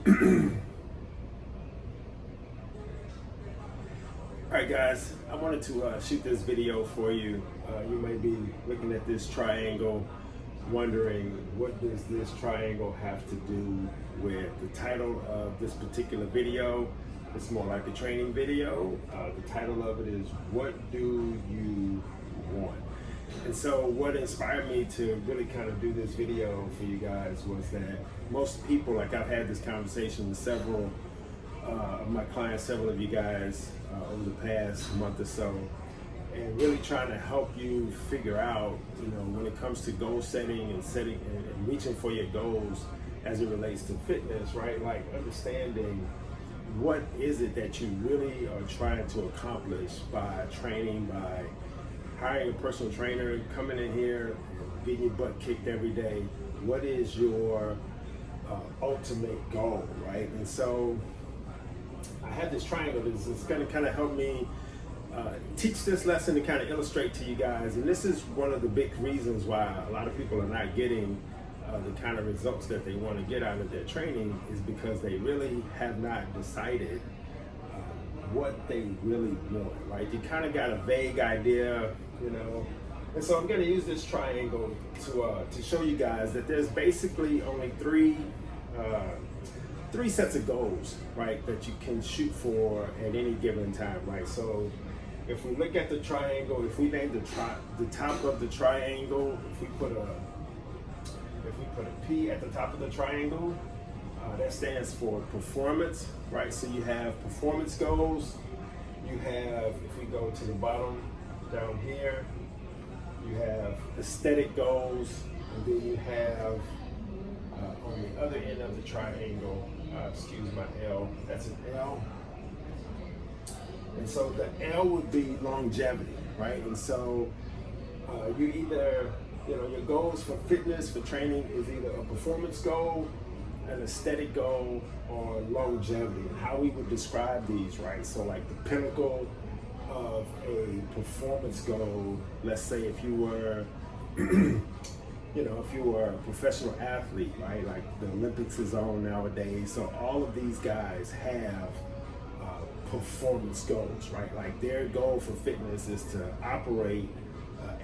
Alright guys, I wanted to shoot this video for you. You may be looking at this triangle wondering, what does this triangle have to do with the title of this particular video? It's more like a training video. The title of it is, What Do You Want? And so what inspired me to really kind of do this video for you guys was that most people, like I've had this conversation with several of my clients, several of you guys over the past month or so, and really trying to help you figure out, when it comes to goal setting and reaching for your goals as it relates to fitness, right? Like understanding what is it that you really are trying to accomplish by training, by hiring a personal trainer, coming in here, getting your butt kicked every day. What is your ultimate goal, right? And so I have this triangle that's going to kind of help me teach this lesson to kind of illustrate to you guys. And this is one of the big reasons why a lot of people are not getting the kind of results that they want to get out of their training, is because they really have not decided what they really want, right? You kind of got a vague idea, And so I'm going to use this triangle to show you guys that there's basically only three sets of goals, right, that you can shoot for at any given time, right? So if we look at the triangle, if we name the top of the triangle, if we put a P at the top of the triangle, that stands for performance, right? So you have performance goals. You have, if we go to the bottom down here, you have aesthetic goals, and then you have on the other end of the triangle, excuse my L, that's an L. And so the L would be longevity, right? And so you either, your goals for fitness, for training, is either a performance goal, an aesthetic goal, or longevity. And how we would describe these, right? So like the pinnacle of a performance goal, let's say if you were if you were a professional athlete, right? Like the Olympics is on nowadays. So all of these guys have performance goals, right? Like their goal for fitness is to operate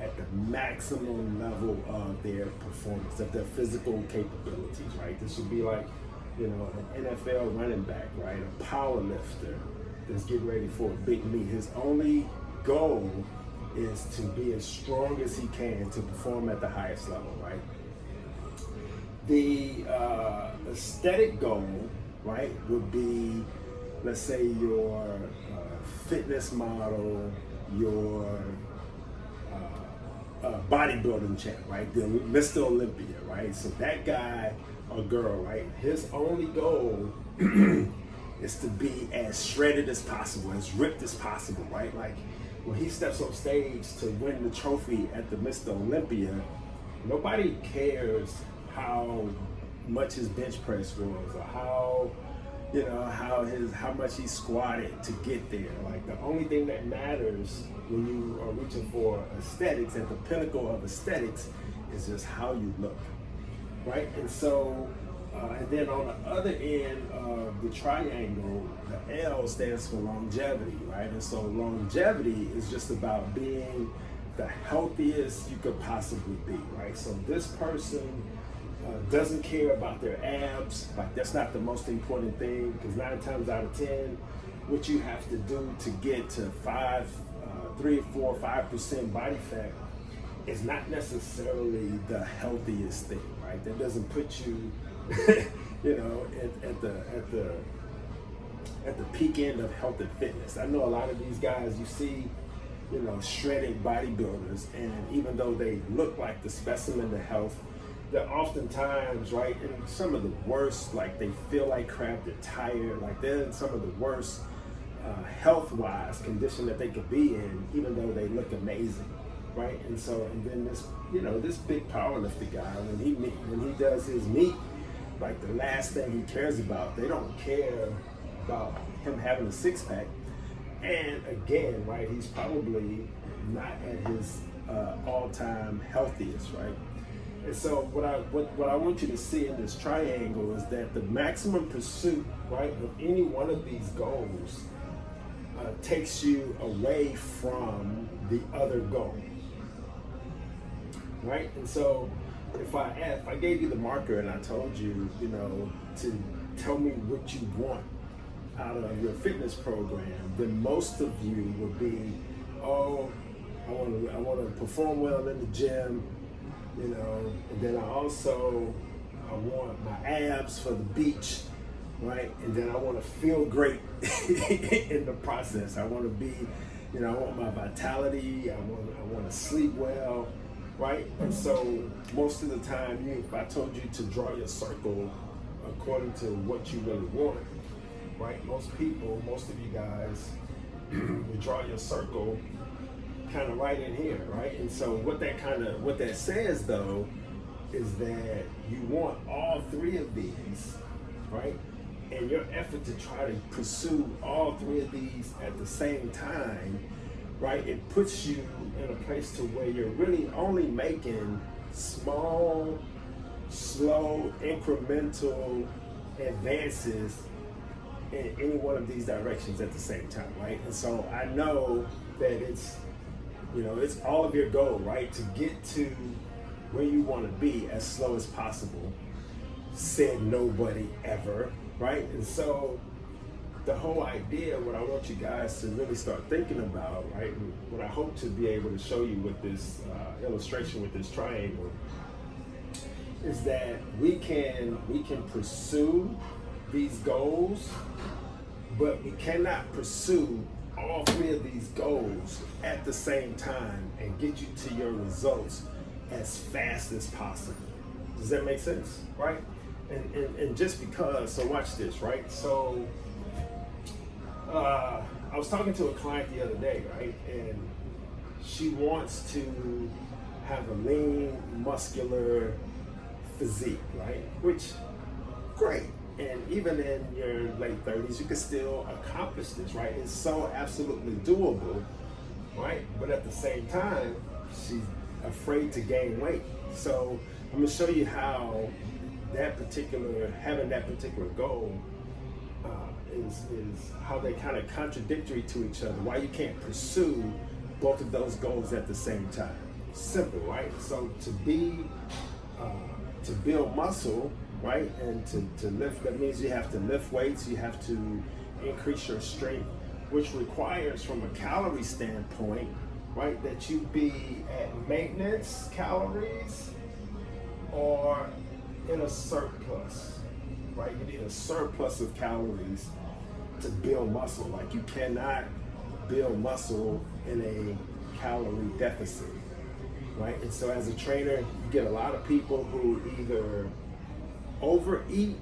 at the maximum level of their performance, of their physical capabilities, right? This would be like, an NFL running back, right? A power lifter that's getting ready for a big meet. His only goal is to be as strong as he can to perform at the highest level, right? The aesthetic goal, right, would be, let's say your fitness model, your bodybuilding champ, right? The Mr. Olympia, right? So that guy or girl, right? His only goal is to be as shredded as possible, as ripped as possible, right? Like when he steps on stage to win the trophy at the Mr. Olympia, nobody cares how much his bench press was, or how much he squatted to get there. Like the only thing that matters when you are reaching for aesthetics, at the pinnacle of aesthetics, is just how you look, right? And so, and then on the other end of the triangle, the L stands for longevity, right? And so longevity is just about being the healthiest you could possibly be, right? So this person doesn't care about their abs. Like that's not the most important thing, because 9 times out of 10, what you have to do to get to 3, 4, 5% body fat is not necessarily the healthiest thing, right? That doesn't put you, at the peak end of health and fitness. I know a lot of these guys you see, shredded bodybuilders, and even though they look like the specimen of health, they're oftentimes, right, in some of the worst, like they feel like crap, they're tired, like they're in some of the worst health-wise condition that they could be in, even though they look amazing, right? And so, and then this, this big powerlifter guy, when he does his meet, like the last thing he cares about, they don't care about him having a six-pack. And again, right, he's probably not at his all-time healthiest, right? And so what I want you to see in this triangle is that the maximum pursuit, right, of any one of these goals takes you away from the other goal, right? And so if I gave you the marker and I told you, you know, to tell me what you want out of your fitness program, then most of you would be, oh, I want to perform well in the gym, you know, and then I want my abs for the beach, right? And then I want to feel great in the process. I want to be, you know, I want my vitality. I want to sleep well, right? And so most of the time, if I told you to draw your circle according to what you really want, right? Most of you guys, you draw your circle kind of right in here, right? And so what that says though is that you want all three of these, right? And your effort to try to pursue all three of these at the same time, right? It puts you in a place to where you're really only making small, slow, incremental advances in any one of these directions at the same time, right? And so I know that it's all of your goal, right? To get to where you want to be as slow as possible, said nobody ever, right? And so the whole idea, what I want you guys to really start thinking about, right? And what I hope to be able to show you with this illustration with this triangle is that we can pursue these goals, but we cannot pursue all three of these goals at the same time and get you to your results as fast as possible. Does that make sense, right? And just because, so watch this, right? So I was talking to a client the other day, right? And she wants to have a lean, muscular physique, right? Which, great. And even in your late 30s, you can still accomplish this, right? It's so absolutely doable, right? But at the same time, she's afraid to gain weight. So I'm gonna show you how having that particular goal is how they kind of contradictory to each other, why you can't pursue both of those goals at the same time. Simple, right? So to build muscle, right, and to lift, that means you have to lift weights, you have to increase your strength, which requires, from a calorie standpoint, right, that you be at maintenance calories or in a surplus, right? You need a surplus of calories to build muscle. Like, you cannot build muscle in a calorie deficit, right? And so as a trainer, you get a lot of people who either overeat,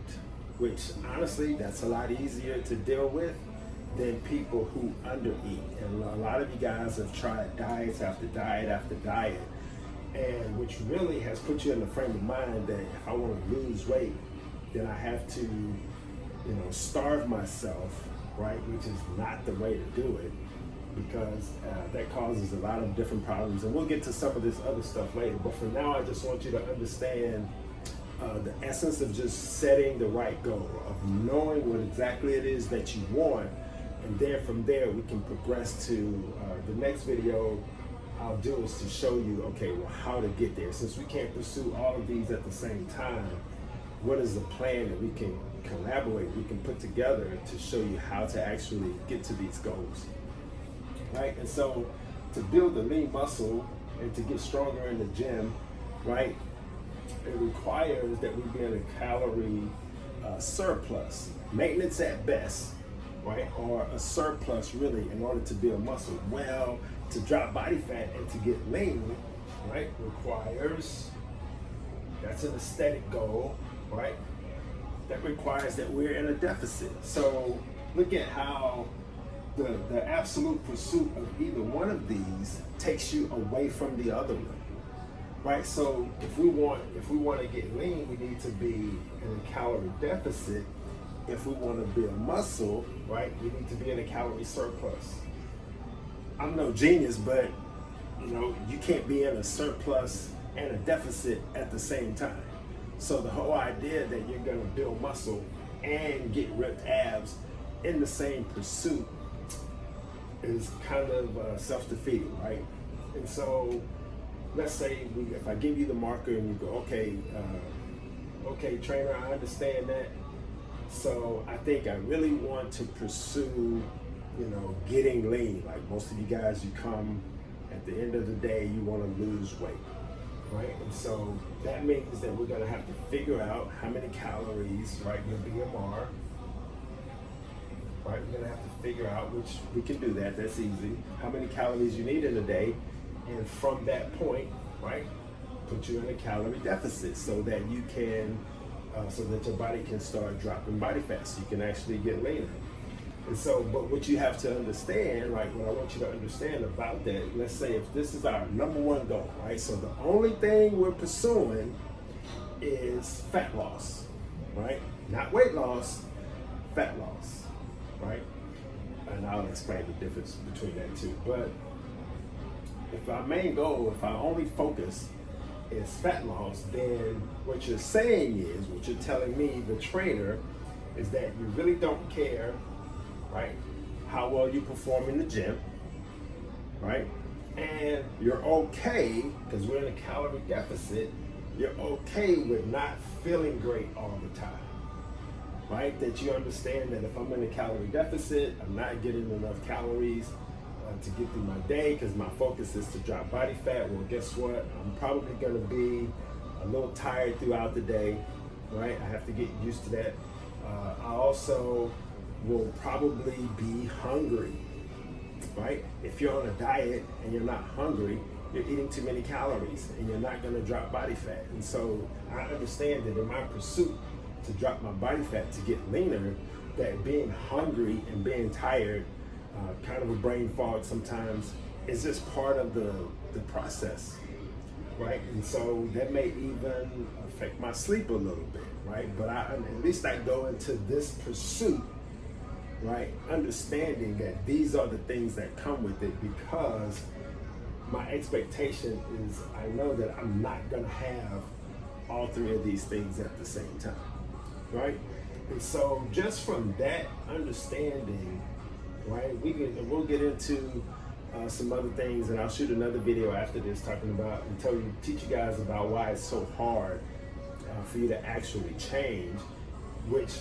which honestly, that's a lot easier to deal with than people who undereat. And a lot of you guys have tried diets after diet after diet, and which really has put you in the frame of mind that if I want to lose weight, then I have to, starve myself, right? Which is not the way to do it, because that causes a lot of different problems. And we'll get to some of this other stuff later. But for now, I just want you to understand the essence of just setting the right goal, of knowing what exactly it is that you want. And then from there, we can progress to the next video I'll do is to show you, okay, well, how to get there. Since we can't pursue all of these at the same time, what is the plan that we can collaborate, we can put together to show you how to actually get to these goals, right? And so to build the lean muscle and to get stronger in the gym, right, it requires that we be in a calorie surplus, maintenance at best, right, or a surplus really in order to build muscle. Well, to drop body fat and to get lean, right, requires, that's an aesthetic goal, right? That requires that we're in a deficit. So look at how the absolute pursuit of either one of these takes you away from the other one, right? So if we want to get lean, we need to be in a calorie deficit. If we want to build muscle, right, we need to be in a calorie surplus. I'm no genius, but you can't be in a surplus and a deficit at the same time. So the whole idea that you're gonna build muscle and get ripped abs in the same pursuit is kind of self-defeating, right? And so let's say if I give you the marker and you go, okay, trainer, I understand that. So I think I really want to pursue, getting lean. Like most of you guys, you come at the end of the day, you want to lose weight, right? And so that means that we're gonna have to figure out how many calories, right, your BMR, right? We're gonna have to figure out, which we can do that's easy, how many calories you need in a day. And from that point, right, put you in a calorie deficit so that you can, so that your body can start dropping body fat so you can actually get leaner. And so, but what you have to understand, right, what I want you to understand about that, let's say if this is our number one goal, right, so the only thing we're pursuing is fat loss, right? Not weight loss, fat loss, right? And I'll explain the difference between that two. But if our main goal, if our only focus is fat loss, then what you're saying is, what you're telling me, the trainer, is that you really don't care, right, how well you perform in the gym, right? And you're okay, because we're in a calorie deficit, you're okay with not feeling great all the time, right? That you understand that if I'm in a calorie deficit, I'm not getting enough calories to get through my day because my focus is to drop body fat. Well, guess what? I'm probably going to be a little tired throughout the day, right? I have to get used to that. I also will probably be hungry, right? If you're on a diet and you're not hungry, you're eating too many calories and you're not going to drop body fat. And so I understand that in my pursuit to drop my body fat to get leaner, that being hungry and being tired, kind of a brain fog sometimes, is just part of the process, right? And so that may even affect my sleep a little bit, right? But at least I go into this pursuit, right, understanding that these are the things that come with it, because my expectation is I know that I'm not gonna have all three of these things at the same time, right? And so just from that understanding, right, we'll get into some other things, and I'll shoot another video after this talking about and teach you guys about why it's so hard for you to actually change, which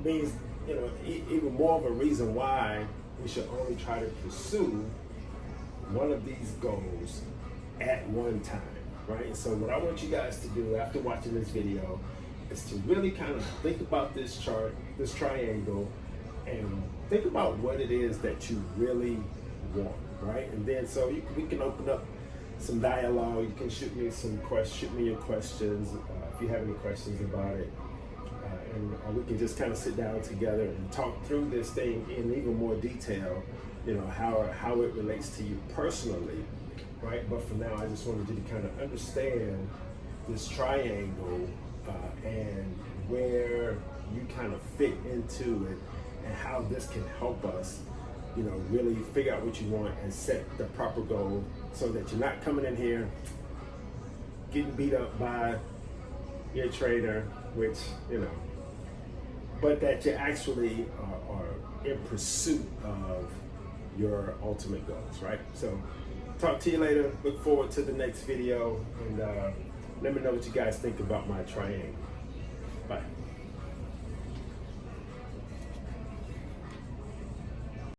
means even more of a reason why we should only try to pursue one of these goals at one time, right? So what I want you guys to do after watching this video is to really kind of think about this chart, this triangle, and think about what it is that you really want, right? And then so we can open up some dialogue. You can shoot me your questions if you have any questions about it, and we can just kind of sit down together and talk through this thing in even more detail, how it relates to you personally, right? But for now, I just wanted you to kind of understand this triangle and where you kind of fit into it, and how this can help us, really figure out what you want and set the proper goal so that you're not coming in here getting beat up by your trainer, which, but that you actually are in pursuit of your ultimate goals, right? So talk to you later. Look forward to the next video, and let me know what you guys think about my triangle.